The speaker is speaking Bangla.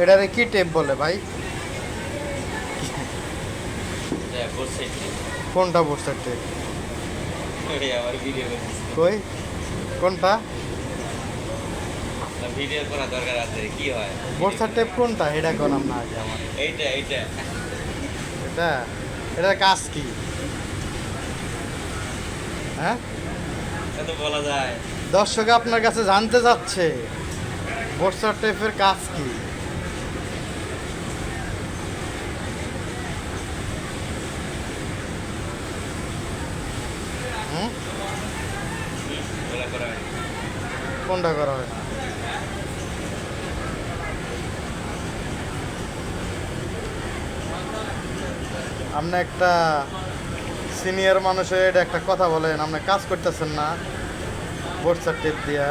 এটারে কি টেপ বলে ভাই? কোনটা বোর্ডসের টেপ? কই কোনটা ভিডিও করা দরকার আছে কি হয় বোর্ডসের টেপ কোনটা এটা কোনাম না আগে আমার এইটা এটা এটার কাজ কি? হ্যাঁ এত বলা যায় দর্শক আপনার কাছে জানতে চাচ্ছে বোর্ডসের টেপের কাজ কি? হুম বলা করা হয় কোনটা করা হয় না? আপনি একটা সিনিয়র মানুষের একটা কথা বলেন, আপনি কাজ করতেছেন না বোর্ডসের টেপ দিয়া।